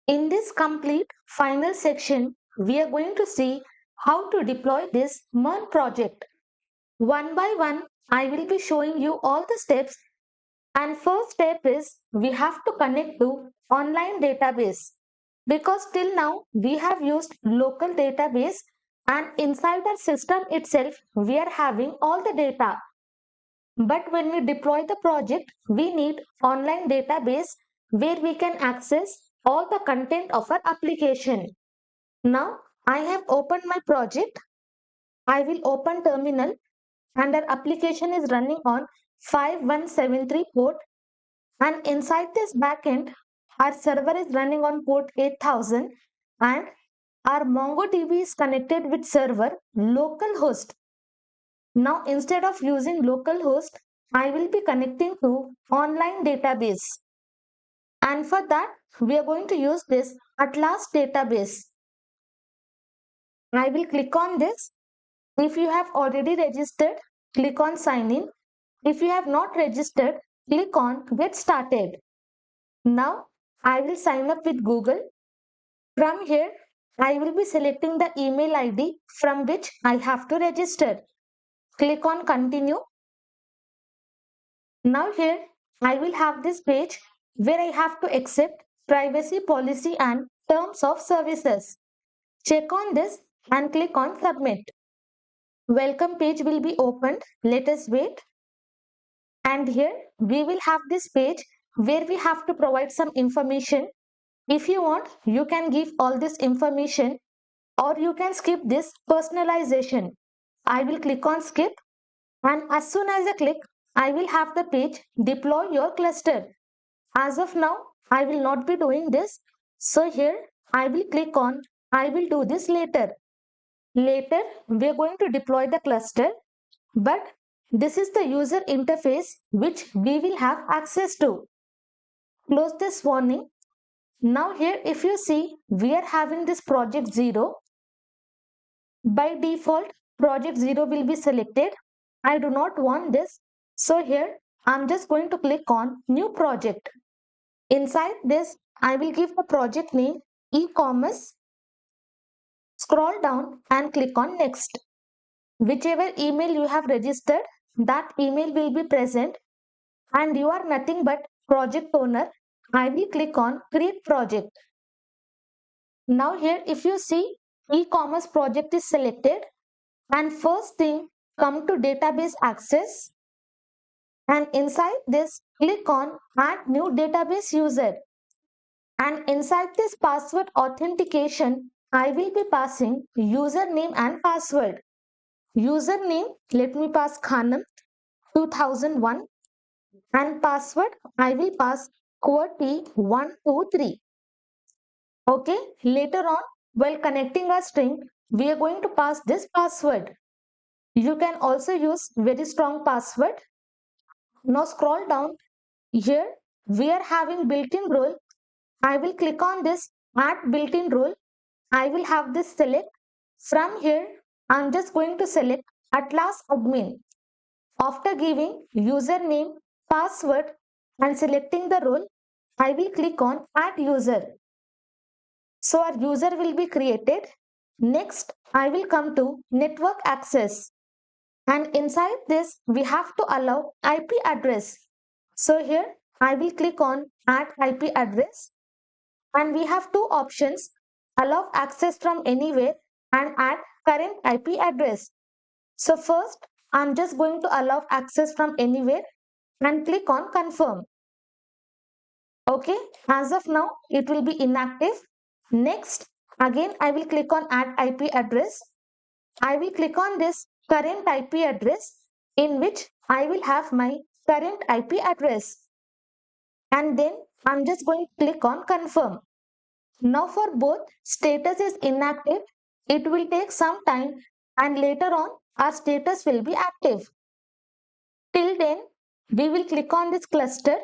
In this complete final section, we are going to see how to deploy this MERN project. One by one, I will be showing you all the steps, and first step is we have to connect to online database because till now we have used local database, and inside our system itself we are having all the data. But when we deploy the project, we need online database where we can access all the content of our application. Now I have opened my project. I will open terminal, and our application is running on 5173 port, and inside this backend our server is running on port 8000, and our MongoDB is connected with server localhost. Now instead of using localhost, I will be connecting to online database, and for that we are going to use this Atlas database. I will click on this. If you have already registered, click on sign in. If you have not registered, click on get started. Now I will sign up with Google. From here, I will be selecting the email ID from which I have to register. Click on continue. Now here I will have this page where I have to accept privacy policy and terms of services. Check on this and click on submit. Welcome page will be opened. Let us wait. And here we will have this page where we have to provide some information. If you want, you can give all this information, or you can skip this personalization. I will click on skip, and as soon as I click, I will have the page deploy your cluster. As of now, I will not be doing this. So here I will click on I will do this later. Later, we are going to deploy the cluster, but this is the user interface which we will have access to. Close this warning. Now here if you see, we are having this project 0. By default, project 0 will be selected. I do not want this. So here I'm just going to click on new project. Inside this, I will give the project name e-commerce. Scroll down and click on next. Whichever email you have registered, that email will be present, and you are nothing but project owner. I will click on create project. Now here if you see, e-commerce project is selected, and first thing come to database access, and inside this click on add new database user, and inside this password authentication I will be passing username and password. Username, let me pass Khanam 2001, and password I will pass QWERTY123. Okay, later on while connecting a string, we are going to pass this password. You can also use very strong password. Now scroll down. Here we are having built-in role. I will click on this add built-in role. I will have this select. From here I'm just going to select Atlas admin. After giving username, password and selecting the role, I will click on add user. So our user will be created. Next, I will come to network access. And inside this, we have to allow IP address. So here, I will click on add IP address. And we have two options, allow access from anywhere and add current IP address. So first, I'm just going to allow access from anywhere and click on confirm. Okay, as of now, it will be inactive. Next, again, I will click on add IP address. I will click on this current IP address in which I will have my current IP address. And then I'm just going to click on confirm. Now for both, status is inactive. It will take some time, and later on our status will be active. Till then, we will click on this cluster,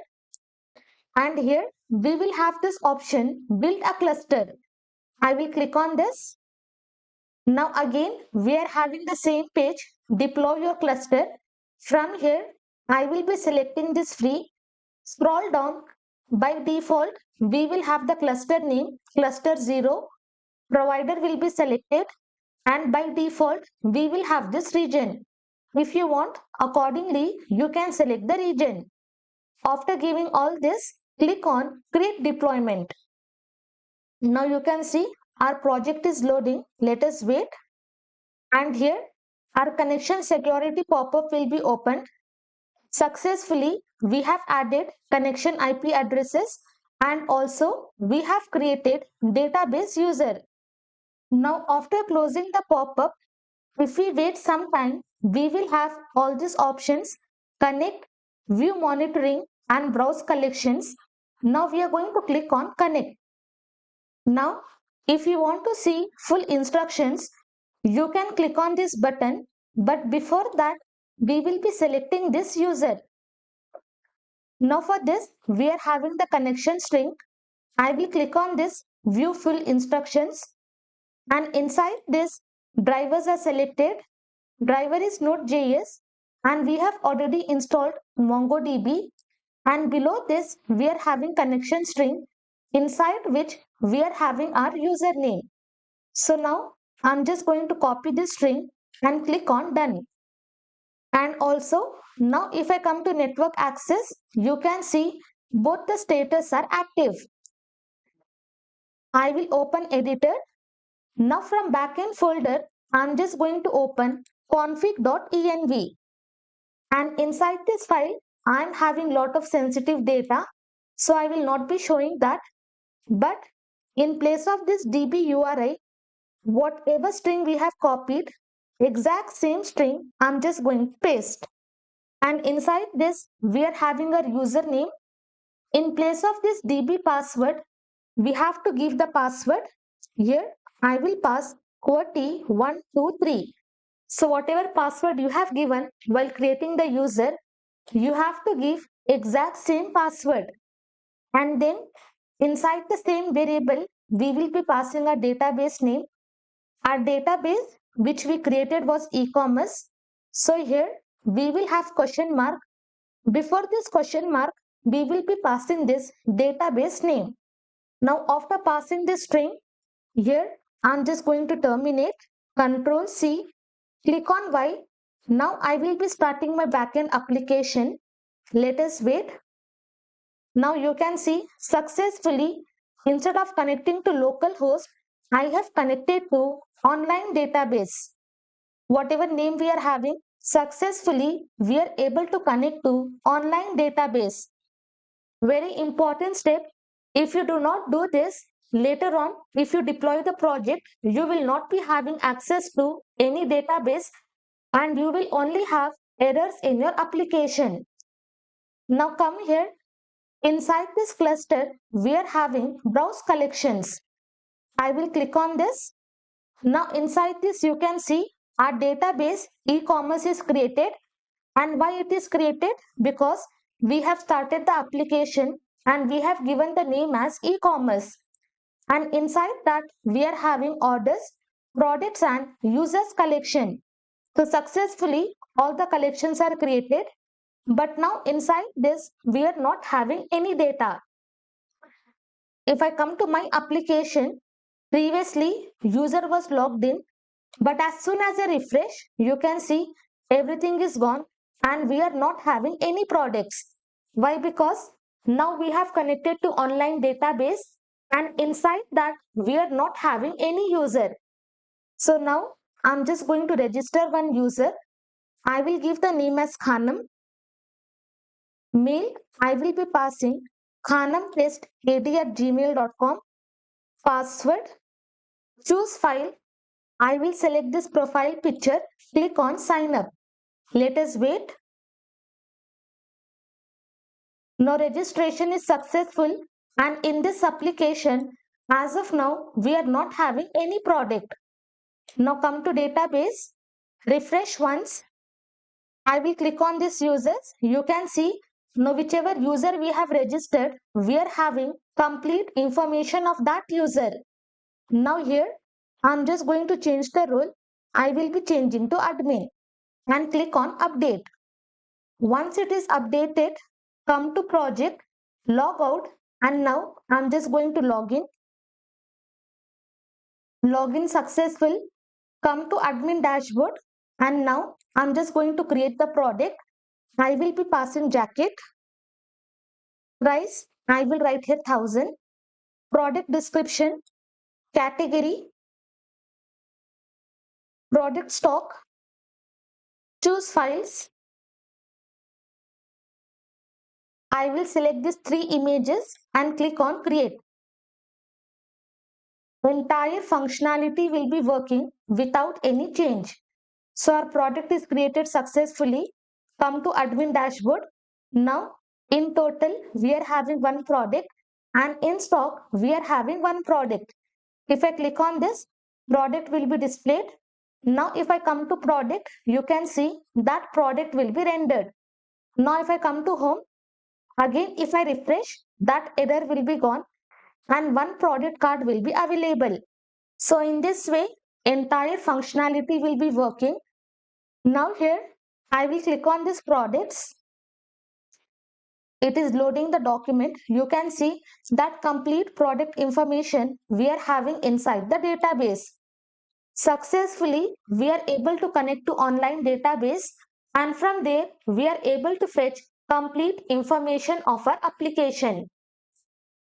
and here we will have this option build a cluster. I will click on this. Now again we are having the same page, deploy your cluster. From here I will be selecting this free. Scroll down. By default we will have the cluster name cluster 0, provider will be selected, and by default we will have this region. If you want, accordingly you can select the region. After giving all this, click on create deployment. Now you can see our project is loading. Let us wait. And here our connection security pop-up will be opened. Successfully, we have added connection IP addresses and also we have created database user. Now after closing the pop-up, if we wait some time, we will have all these options: connect, view monitoring and browse collections. Now we are going to click on connect. Now if you want to see full instructions, you can click on this button, but before that we will be selecting this user. Now for this, we are having the connection string. I will click on this view full instructions, and inside this drivers are selected. Driver is Node.js and we have already installed MongoDB, and below this we are having connection string inside which we are having our username. So now I'm just going to copy this string and click on done. And also now if I come to network access, you can see both the status are active. I will open editor. Now from backend folder, I'm just going to open config.env. And inside this file, I'm having lot of sensitive data. So I will not be showing that. But in place of this DB URI, whatever string we have copied, exact same string, I'm just going to paste. And inside this, we are having our username. In place of this DB password, we have to give the password. Here, I will pass QWERTY123. So whatever password you have given while creating the user, you have to give exact same password. And then inside the same variable, we will be passing a database name. Our database which we created was e-commerce. So here we will have question mark. Before this question mark, we will be passing this database name. Now after passing this string, here I'm just going to terminate, Control C, click on Y. Now I will be starting my backend application. Let us wait. Now you can see successfully, instead of connecting to localhost, I have connected to online database. Whatever name we are having, successfully we are able to connect to online database. Very important step. If you do not do this, later on, if you deploy the project, you will not be having access to any database and you will only have errors in your application. Now come here. Inside this cluster, we are having browse collections. I will click on this. Now inside this, you can see our database e-commerce is created. And why it is created? Because we have started the application and we have given the name as e-commerce. And inside that, we are having orders, products and users collection. So successfully, all the collections are created. But now inside this, we are not having any data. If I come to my application, previously user was logged in, but as soon as I refresh, you can see everything is gone and we are not having any products. Why? Because now we have connected to online database and inside that we are not having any user. So now I'm just going to register one user. I will give the name as Khanam. Mail, I will be passing khanamtestad@gmail.com. Password, choose file. I will select this profile picture. Click on sign up. Let us wait. Now registration is successful and in this application, as of now, we are not having any product. Now come to database. Refresh once. I will click on this users. You can see now whichever user we have registered, we are having complete information of that user. Now here, I'm just going to change the role. I will be changing to admin and click on update. Once it is updated, come to project, log out And now I'm just going to log in. Login successful. Come to admin dashboard. And now I'm just going to create the product. I will be passing jacket. Price, I will write here 1000. Product description, category, product stock, choose files. I will select these three images and click on create. Entire functionality will be working without any change. So our product is created successfully. Come to admin dashboard. Now in total we are having one product and in stock we are having one product. If I click on this, product will be displayed. Now if I come to product, you can see that product will be rendered. Now if I come to home, again if I refresh, that error will be gone and one product card will be available. So in this way, entire functionality will be working. Now here, I will click on this products. It is loading the document. You can see that complete product information we are having inside the database. Successfully, we are able to connect to online database and from there, we are able to fetch complete information of our application.